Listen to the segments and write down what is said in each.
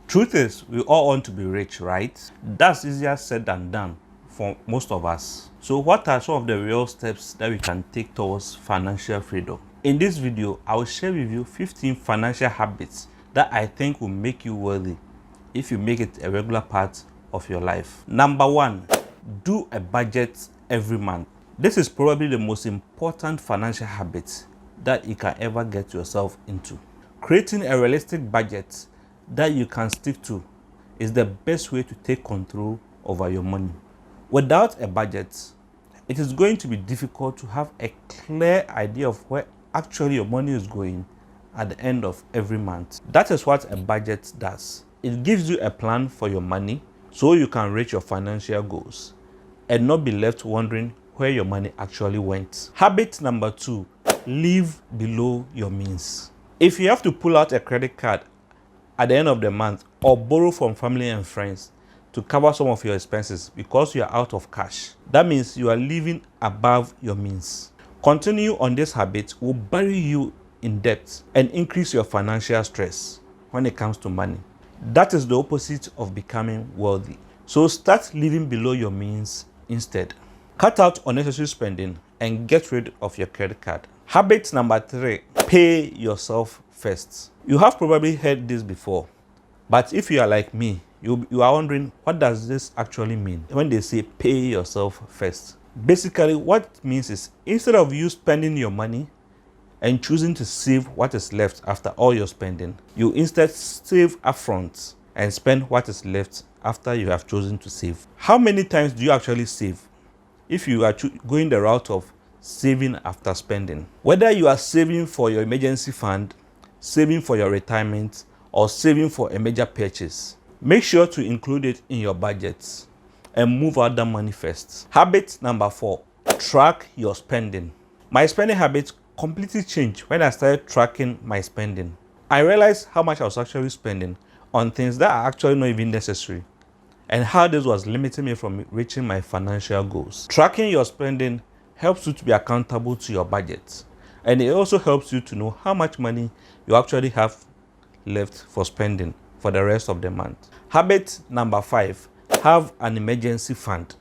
Truth is, we all want to be rich, right? That's easier said than done for most of us. So what are some of the real steps that we can take towards financial freedom? In this video, I will share with you 15 financial habits that I think will make you wealthy if you make it a regular part of your life. Number 1, do a budget every month. This is probably the most important financial habit that you can ever get yourself into. Creating a realistic budget that you can stick to is the best way to take control over your money. Without a budget, it is going to be difficult to have a clear idea of where actually your money is going at the end of every month. That is what a budget does. It gives you a plan for your money so you can reach your financial goals and not be left wondering where your money actually went. Habit number 2, live below your means. If you have to pull out a credit card at the end of the month or borrow from family and friends to cover some of your expenses because you are out of cash, that means you are living above your means. Continue on this habit will bury you in debt and increase your financial stress when it comes to money. That is the opposite of becoming wealthy. So start living below your means instead. Cut out unnecessary spending and get rid of your credit card. Habit number 3, pay yourself first. You have probably heard this before, but if you are like me, you are wondering, what does this actually mean when they say pay yourself first? Basically, what it means is instead of you spending your money and choosing to save what is left after all your spending, you instead save upfront and spend what is left after you have chosen to save. How many times do you actually save if you are going the route of saving after spending? Whether you are saving for your emergency fund, saving for your retirement, or saving for a major purchase, make sure to include it in your budgets and move out that money first. Habit number 4, track your spending. My spending habits completely changed when I started tracking my spending. I realized how much I was actually spending on things that are actually not even necessary and how this was limiting me from reaching my financial goals. Tracking your spending helps you to be accountable to your budget, and it also helps you to know how much money you actually have left for spending for the rest of the month. Habit number 5, have an emergency fund.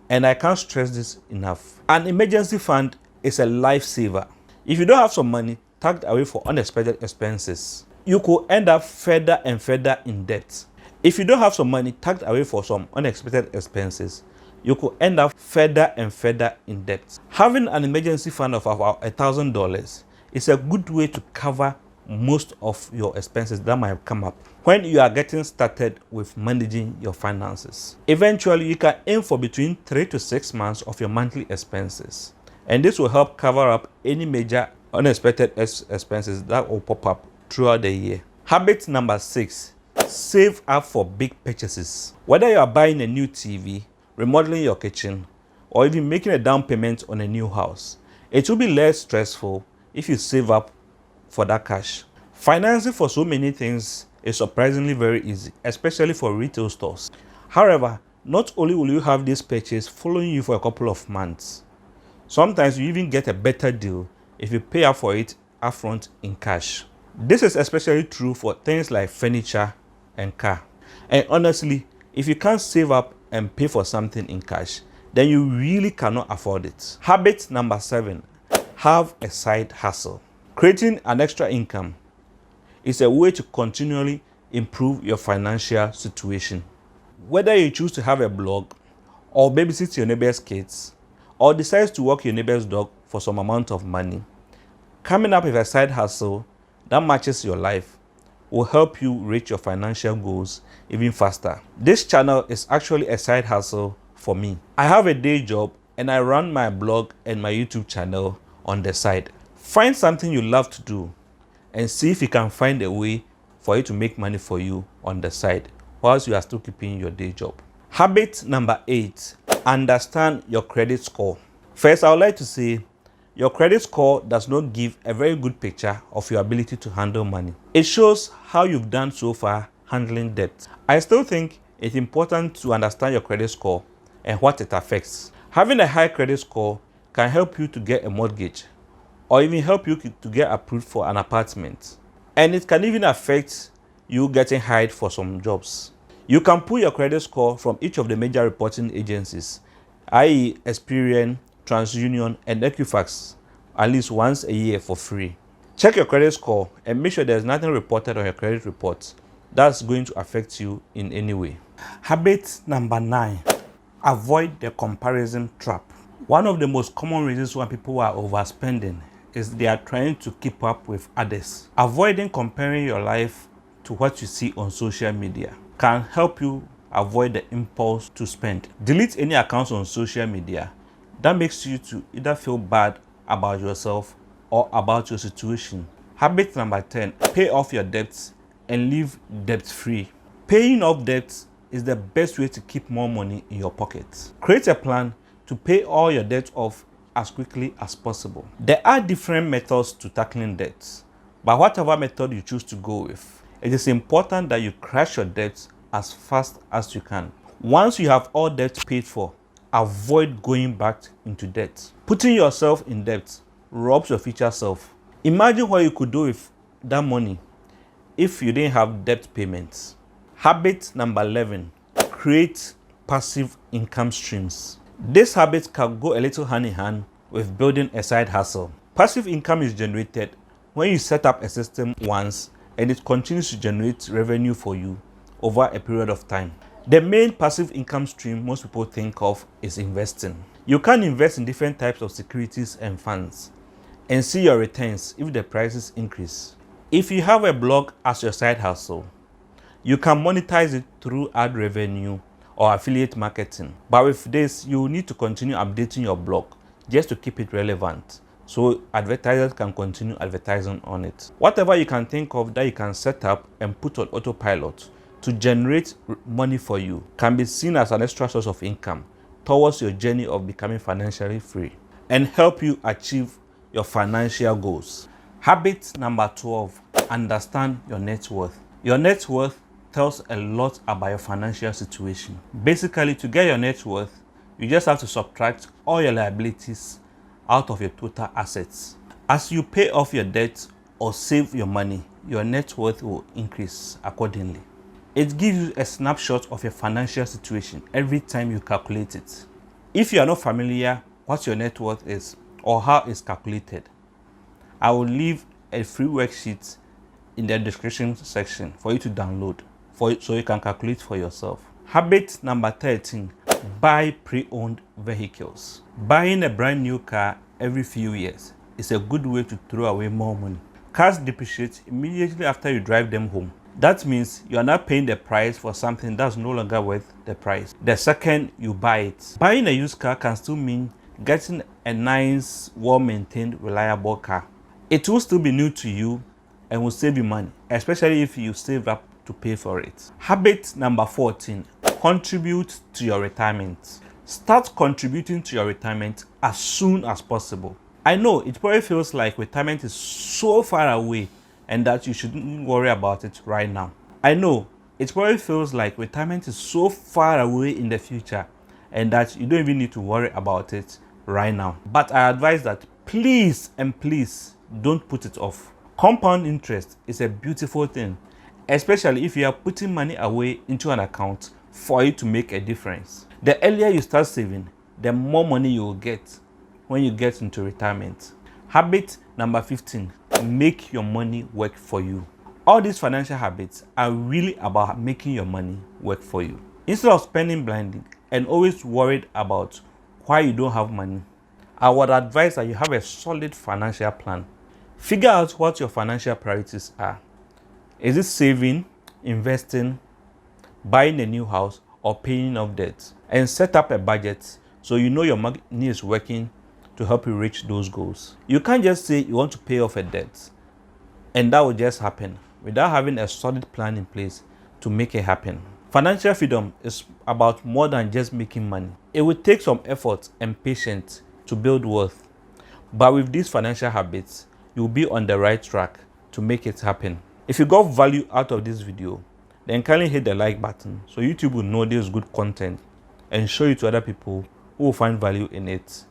And I can't stress this enough. An emergency fund is a lifesaver. If you don't have some money tucked away for unexpected expenses, you could end up further and further in debt. If you don't have some money tucked away for some unexpected expenses, you could end up further and further in debt. Having an emergency fund of about $1,000 is a good way to cover most of your expenses that might come up when you are getting started with managing your finances. Eventually, you can aim for between 3 to 6 months of your monthly expenses, and this will help cover up any major unexpected expenses that will pop up throughout the year. Habit number 6, save up for big purchases. Whether you are buying a new TV, remodeling your kitchen, or even making a down payment on a new house, it will be less stressful if you save up for that cash. Financing for so many things is surprisingly very easy, especially for retail stores. However, not only will you have this purchase following you for a couple of months, sometimes you even get a better deal if you pay up for it upfront in cash. This is especially true for things like furniture and car. And honestly, if you can't save up and pay for something in cash, then you really cannot afford it. Habit number 7, have a side hustle. Creating an extra income is a way to continually improve your financial situation. Whether you choose to have a blog, or babysit your neighbor's kids, or decide to walk your neighbor's dog for some amount of money, coming up with a side hustle that matches your life will help you reach your financial goals even faster. This channel is actually a side hustle for me. I have a day job and I run my blog and my YouTube channel on the side. Find something you love to do and see if you can find a way for it to make money for you on the side whilst you are still keeping your day job. Habit number 8, understand your credit score. First, I would like to say your credit score does not give a very good picture of your ability to handle money. It shows how you've done so far handling debt. I still think it's important to understand your credit score and what it affects. Having a high credit score can help you to get a mortgage or even help you to get approved for an apartment. And it can even affect you getting hired for some jobs. You can pull your credit score from each of the major reporting agencies, i.e. Experian, TransUnion, and Equifax, at least once a year for free. Check your credit score and make sure there's nothing reported on your credit report that's going to affect you in any way. Habit number 9, avoid the comparison trap. One of the most common reasons why people are overspending is they are trying to keep up with others. Avoiding comparing your life to what you see on social media can help you avoid the impulse to spend. Delete any accounts on social media that makes you to either feel bad about yourself or about your situation. Habit number 10, pay off your debts and live debt-free. Paying off debts is the best way to keep more money in your pocket. Create a plan to pay all your debt off as quickly as possible. There are different methods to tackling debts, but whatever method you choose to go with, it is important that you crash your debts as fast as you can. Once you have all debts paid for, avoid going back into debt. Putting yourself in debt robs your future self. Imagine what you could do with that money if you didn't have debt payments. Habit number 11, create passive income streams. This habit can go a little hand in hand with building a side hustle. Passive income is generated when you set up a system once and it continues to generate revenue for you over a period of time. The main passive income stream most people think of is investing. You can invest in different types of securities and funds and see your returns if the prices increase. If you have a blog as your side hustle, you can monetize it through ad revenue or affiliate marketing. But with this, you will need to continue updating your blog just to keep it relevant, so advertisers can continue advertising on it. Whatever you can think of that you can set up and put on autopilot to generate money for you can be seen as an extra source of income towards your journey of becoming financially free and help you achieve your financial goals. Habit number 12, understand your net worth. Your net worth tells a lot about your financial situation. Basically, to get your net worth, you just have to subtract all your liabilities out of your total assets. As you pay off your debt or save your money, your net worth will increase accordingly. It gives you a snapshot of your financial situation every time you calculate it. If you are not familiar what your net worth is or how it's calculated, I will leave a free worksheet in the description section for you to download so you can calculate for yourself. Habit number 13, buy pre-owned vehicles. Buying a brand new car every few years is a good way to throw away more money. Cars depreciate immediately after you drive them home. That means you are not paying the price for something that's no longer worth the price the second you buy it. Buying a used car can still mean getting a nice, well-maintained, reliable car. It will still be new to you and will save you money, especially if you save up to pay for it. Habit number 14, contribute to your retirement. Start contributing to your retirement as soon as possible. I know it probably feels like retirement is so far away and that you shouldn't worry about it right now. I know it probably feels like retirement is so far away in the future and that you don't even need to worry about it right now. But I advise that please and please don't put it off. Compound interest is a beautiful thing, especially if you are putting money away into an account for it to make a difference. The earlier you start saving, the more money you will get when you get into retirement. Habit number 15, make your money work for you. All these financial habits are really about making your money work for you. Instead of spending blindly and always worried about why you don't have money, I would advise that you have a solid financial plan. Figure out what your financial priorities are. Is it saving, investing, buying a new house, or paying off debt? And set up a budget so you know your money is working to help you reach those goals. You can't just say you want to pay off a debt and that will just happen without having a solid plan in place to make it happen. Financial freedom is about more than just making money. It will take some effort and patience to build wealth. But with these financial habits, you'll be on the right track to make it happen. If you got value out of this video, then kindly hit the like button so YouTube will know this good content and show it to other people who will find value in it.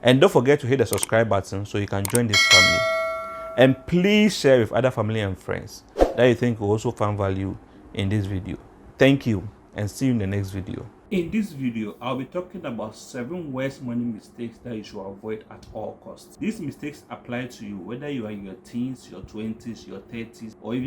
And don't forget to hit the subscribe button so you can join this family. And please share with other family and friends. that you think will also find value in this video. Thank you, and see you in the next video. In this video, I'll be talking about 7 worst money mistakes that you should avoid at all costs. These mistakes apply to you whether you are in your teens, your 20s, your 30s, or even